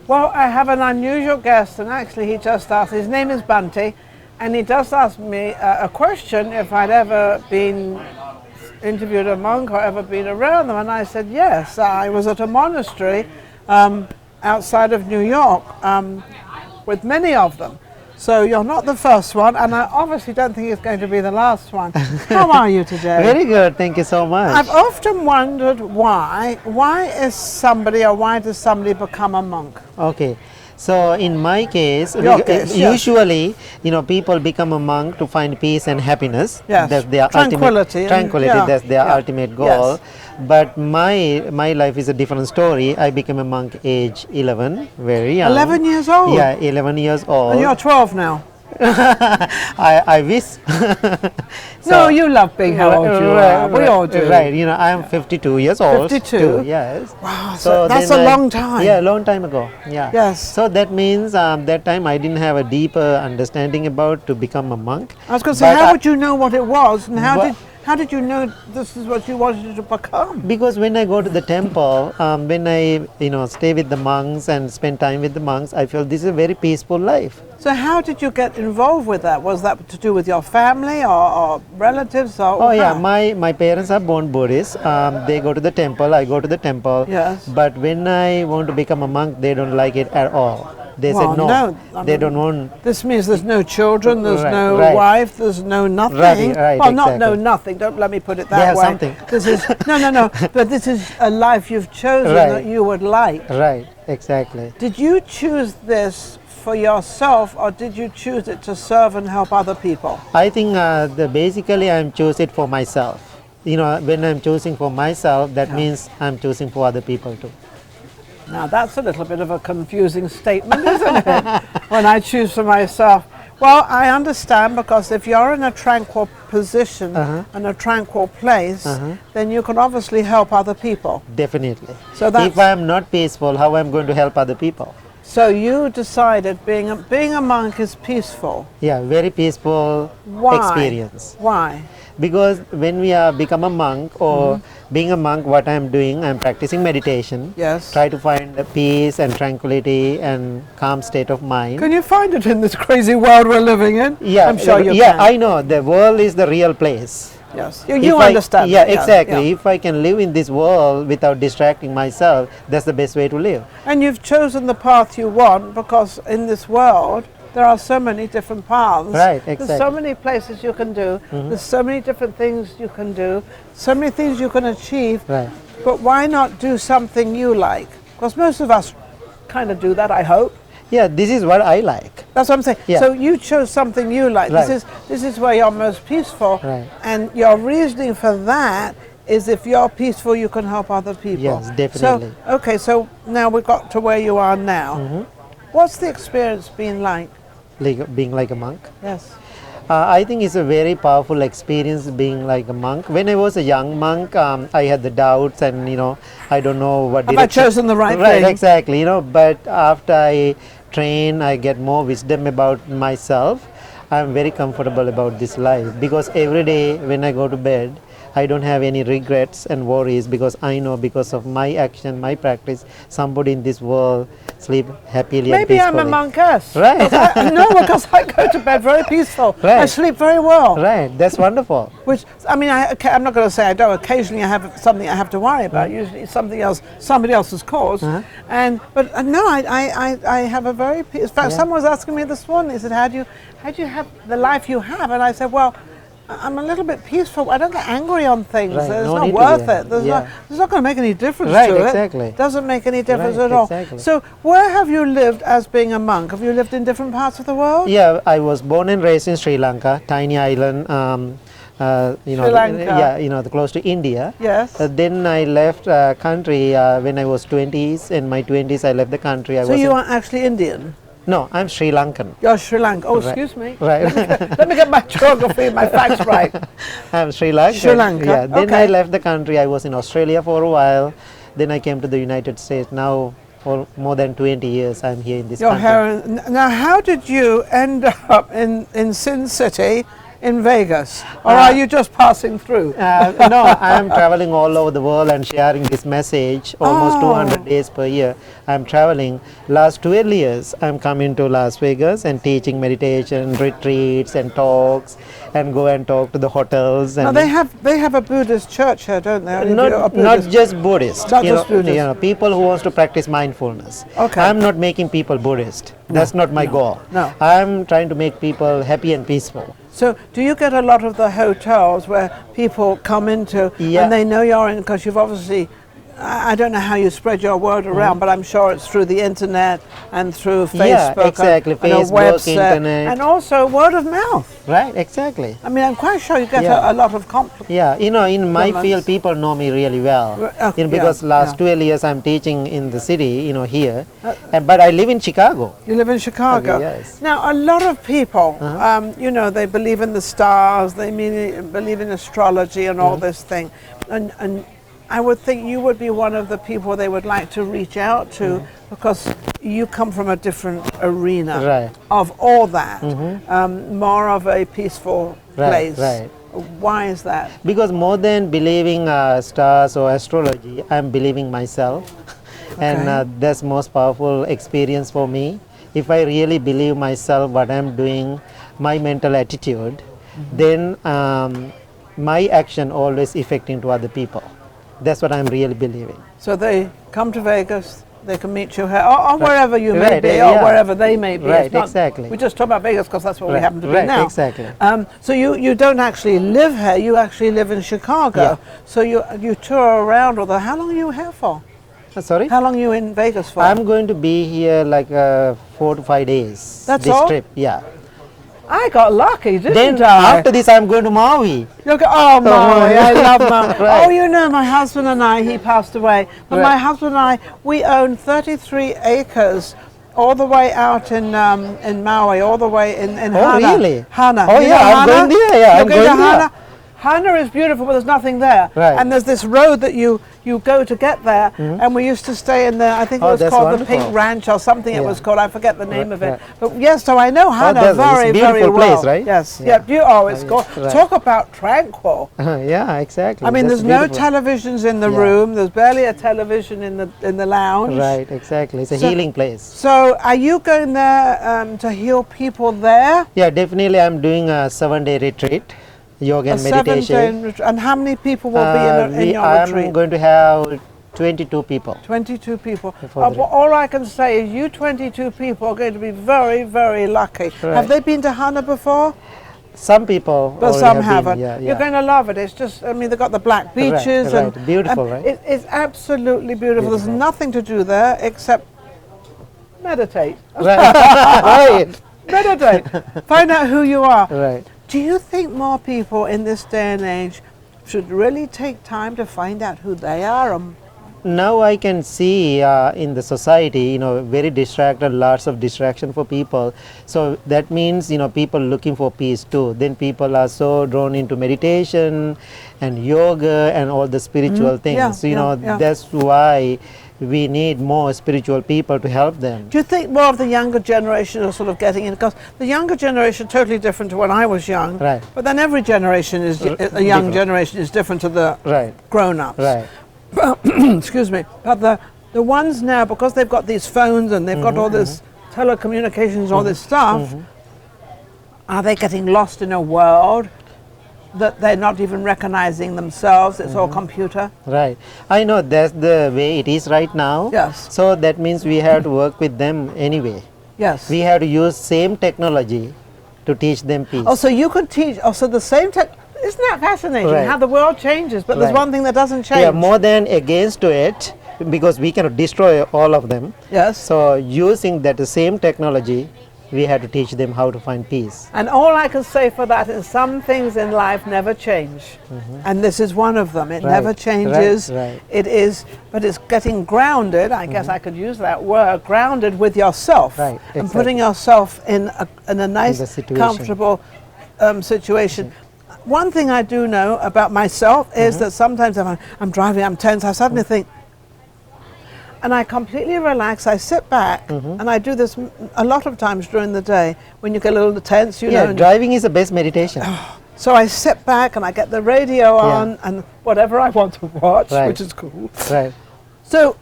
Well, I have an unusual guest, and actually he just asked, his name is Bhante, and he just asked me a question if I'd ever been interviewed a monk or ever been around them, and I said yes. I was at a monastery outside of New York with many of them. So you're not the first one, and I obviously don't think it's going to be the last one. How are you today? Very good, thank you so much. I've often wondered why is somebody, or why does somebody become a monk? Okay, so in my case, yes. usually, people become a monk to find peace and happiness. Yes. That's their Tranquility. Tranquility, that's their ultimate goal. Yes. But my life is a different story. I became a monk age 11, very young. 11 years old? Yeah, 11 years old. And you're 12 now? I wish. No, you love being how old you are. We all do. Right, I am 52 years old. 52? Yes. Wow, so that's a long time. Yeah, a long time ago. Yeah. Yes. So that means that time I didn't have a deeper understanding about to become a monk. I was going to say, how would you know what it was, and how did you know this is what you wanted to become? Because when I go to the temple, when I stay with the monks and spend time with the monks, I feel this is a very peaceful life. So how did you get involved with that? Was that to do with your family or relatives? Yeah, my parents are born Buddhist. They go to the temple, I go to the temple. Yes. But when I want to become a monk, they don't like it at all. They said no, they don't want. This means there's no children, there's no wife, there's no nothing. Right, well, exactly. not no nothing. Don't let me put it that they have way. Something. This is no. But this is a life you've chosen that you would like. Right, exactly. Did you choose this for yourself, or did you choose it to serve and help other people? I think basically I'm choosing it for myself. When I'm choosing for myself, that means I'm choosing for other people too. Now that's a little bit of a confusing statement, isn't it? When I choose for myself. Well, I understand, because if you're in a tranquil position and a tranquil place, then you can obviously help other people. Definitely. So if I'm not peaceful, how I'm going to help other people? So you decided being a monk is peaceful. Yeah, very peaceful experience. Why? Because when we become a monk or being a monk, what I'm doing, I'm practicing meditation. Yes. Try to find the peace and tranquility and calm state of mind. Can you find it in this crazy world we're living in? Yeah, I'm sure you can. Yeah, I know. The world is the real place. Yes, you understand. Yeah, exactly. Yeah. If I can live in this world without distracting myself, that's the best way to live. And you've chosen the path you want, because in this world, there are so many different paths. Right, exactly. There's so many places you can do. There's so many different things you can do. So many things you can achieve. Right. But why not do something you like? Because most of us kind of do that, I hope. Yeah, this is what I like. That's what I'm saying. Yeah. So you chose something you like. Right. This is where you're most peaceful. Right. And your reasoning for that is if you're peaceful, you can help other people. Yes, definitely. So now we've got to where you are now. What's the experience been like? Being like a monk? Yes. I think it's a very powerful experience being like a monk. When I was a young monk, I had the doubts and, I don't know what Have I chosen the right thing? Right, exactly, but after I train, I get more wisdom about myself. I'm very comfortable about this life, because every day when I go to bed, I don't have any regrets and worries, because I know because of my action, my practice, somebody in this world sleep happily and peacefully. Maybe I'm a monkess. Right. Because I go to bed very peaceful. Right. I sleep very well. Right, that's wonderful. Which, I'm not going to say I don't. Occasionally I have something I have to worry about. Usually it's somebody else's cause. But I have a very peaceful. In fact, someone was asking me this morning. They said, how do you have the life you have? And I said, well, I'm a little bit peaceful. I don't get angry on things. Right. It's No not need worth to, it. It's not going to make any difference Right, to it. exactly. It doesn't make any difference Right, at all. exactly. So where have you lived as being a monk? Have you lived in different parts of the world? Yeah, I was born and raised in Sri Lanka, tiny island. Sri Lanka. Close to India. Yes. Then I left country when I was 20s. In my 20s, I left the country. So you are actually Indian? No, I'm Sri Lankan. You're Sri Lanka. Oh, Right. excuse me. Right. Let me get my geography, my facts right. I'm Sri Lankan. Sri Lanka. Yeah. Then Okay. I left the country. I was in Australia for a while. Then I came to the United States. Now, for more than 20 years, I'm here in this country. Now, how did you end up in Sin City in Vegas, or are you just passing through? No, I am traveling all over the world and sharing this message almost 200 days per year. I am traveling. Last 12 years, I am coming to Las Vegas and teaching meditation, retreats and talks, and go and talk to the hotels. And Now they have a Buddhist church here, don't they? not just Buddhist. Not just Buddhist. People who wants to practice mindfulness. Okay. I am not making people Buddhist. That's not my goal. No. I am trying to make people happy and peaceful. So do you get a lot of the hotels where people come into and they know you're in, because you've obviously, I don't know how you spread your word around, but I'm sure it's through the internet and through Facebook. Yeah, exactly. And a Facebook, website, internet. and also word of mouth. Right, exactly. I mean, I'm quite sure you get Yeah. a lot of compliments. Yeah, in my Comments. field, people know me really well. Because last 12 years I'm teaching in the city, here. But I live in Chicago. You live in Chicago. Okay, yes. Now, a lot of people, they believe in the stars, they believe in astrology and all this thing. And I would think you would be one of the people they would like to reach out to because you come from a different arena of all that, more of a peaceful place. Right. Why is that? Because more than believing stars or astrology, I'm believing myself. And that's most powerful experience for me. If I really believe myself, what I'm doing, my mental attitude, then my action always affecting to other people. That's what I'm really believing. So they come to Vegas, they can meet you here, or wherever you may be, or wherever they may be. Right, exactly. We just talk about Vegas because that's where we happen to be now. Right, exactly. So you don't actually live here, you actually live in Chicago. Yeah. So you tour around, how long are you here for? Sorry? How long are you in Vegas for? I'm going to be here like 4 to 5 days. That's this all? trip, yeah. I got lucky, didn't Then I? after this, I'm going to Maui. Oh, Maui, I love Maui. Right. Oh, my husband and I, he passed away, but my husband and I, we own 33 acres all the way out in Maui, all the way in Hana. Really? Hana. Oh, You yeah, know I'm Hana? going there. Yeah, You're I'm going to going there. Hana? Hana is beautiful, but there's nothing there. Right. And there's this road that you go to get there, and we used to stay in there. I think it was that's called the wonderful. Pink Ranch or something. It Yeah. was called. I forget the name of it. Right. But yes, so I know Hana that's very, a beautiful very well. place, right? Yes. Yeah. It's gorgeous. Right. Talk about tranquil. Yeah, exactly. I mean, That's there's no beautiful. televisions in the Yeah. room. There's barely a television in the lounge. Right, exactly. It's a healing place. So, are you going there to heal people there? Yeah, definitely. I'm doing a 7-day retreat, yoga and meditation. 7-day retreat. And how many people will be in your I'm retreat? going to have 22 people. 22 people. Before the- All I can say is you 22 people are going to be very, very lucky. Right. Have they been to Hana before? Some people, But already some have haven't. been, yeah, You're going to love it. It's just, they've got the black beaches. right. Beautiful, right? It's absolutely beautiful. There's nothing to do there except meditate. Right. Meditate. Find out who you are. Right. Do you think more people in this day and age should really take time to find out who they are? Now I can see in the society, very distracted, lots of distraction for people. So that means, people looking for peace too. Then people are so drawn into meditation and yoga and all the spiritual things. That's why we need more spiritual people to help them. Do you think more of the younger generation are sort of getting in? Because the younger generation is totally different to when I was young. Right. But then every generation is, a young generation is different to the grown-ups. Right. Excuse me. But the ones now, because they've got these phones and they've got all this telecommunications, all this stuff, are they getting lost in a world that they're not even recognizing themselves? It's all computer. Right. I know that's the way it is right now. Yes. So that means we have to work with them anyway. Yes. We have to use same technology to teach them peace. Oh, so you could teach, so the same isn't that fascinating Right. how the world changes, but there's Right. one thing that doesn't change. Yeah, more than against to it, because we cannot destroy all of them. Yes. So using that same technology, we had to teach them how to find peace. And all I can say for that is some things in life never change. And this is one of them. It never changes. Right. It is, but it's getting grounded, I guess I could use that word, grounded with yourself. Right, And exactly. putting yourself in a nice, situation. comfortable situation. One thing I do know about myself is that sometimes if I'm driving, I'm tense, I suddenly think, and I completely relax. I sit back, and I do this a lot of times during the day when you get a little tense, you know. Yeah, driving is the best meditation. So I sit back and I get the radio on and whatever I want to watch, which is cool. Right. So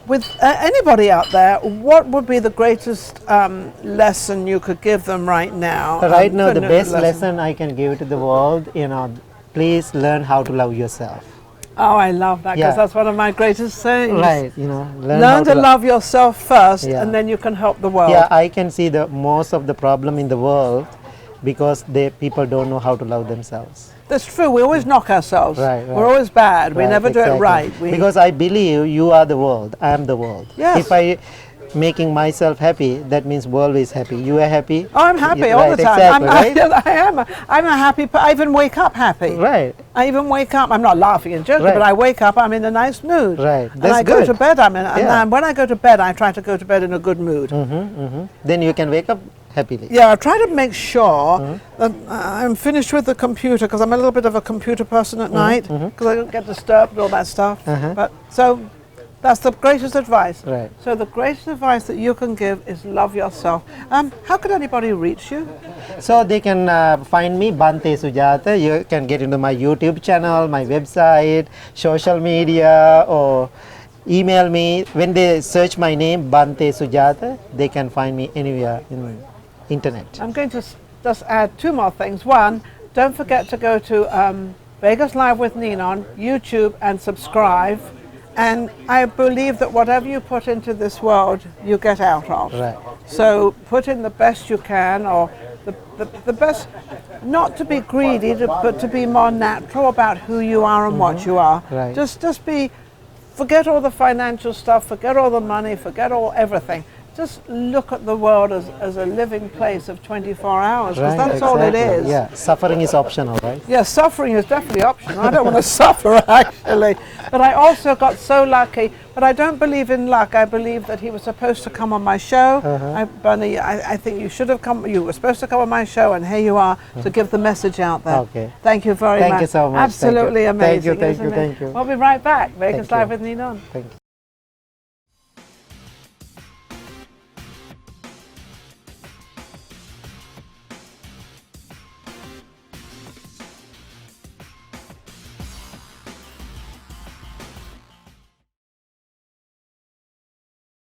with anybody out there, what would be the greatest lesson you could give them right now? Right now, the best lesson I can give to the world, please learn how to love yourself. Oh, I love that, because that's one of my greatest things. Right, learn to love yourself first, and then you can help the world. Yeah, I can see the most of the problem in the world because people don't know how to love themselves. That's true. We always knock ourselves. Right. We're always bad. We never do it right. Because I believe you are the world. I am the world. Yes. If I making myself happy, that means world is happy. You are happy. Oh, I'm happy all the time. Exactly, I'm a happy. I even wake up happy. Right. I even wake up. I'm not laughing and joking, but I wake up. I'm in a nice mood. Right. And I go to bed. And when I go to bed, I try to go to bed in a good mood. Then you can wake up happily. Yeah, I try to make sure that I'm finished with the computer, because I'm a little bit of a computer person at night, because I don't get disturbed with all that stuff. But so that's the greatest advice. Right. So the greatest advice that you can give is love yourself. How could anybody reach you? So they can find me, Bhante Sujatha. You can get into my YouTube channel, my website, social media, or email me. When they search my name, Bhante Sujatha, they can find me anywhere in internet. I'm going to just add two more things. One, don't forget to go to Vegas Live with Ninon, YouTube, and subscribe. And I believe that whatever you put into this world, you get out of. Right. So put in the best you can, or the best, not to be greedy, but to be more natural about who you are and what you are. Right. Just forget all the financial stuff, forget all the money, forget everything. Just look at the world as a living place of 24 hours, because that's all it is. Yeah, suffering is optional, right? Yeah, suffering is definitely optional. I don't want to suffer, actually. But I also got so lucky. But I don't believe in luck. I believe that he was supposed to come on my show. Bunny, I think you should have come. You were supposed to come on my show, and here you are to give the message out there. Okay. Thank you very much. Thank you so much. Absolutely amazing. Thank you. We'll be right back. Vegas Live with Ninon. Thank you.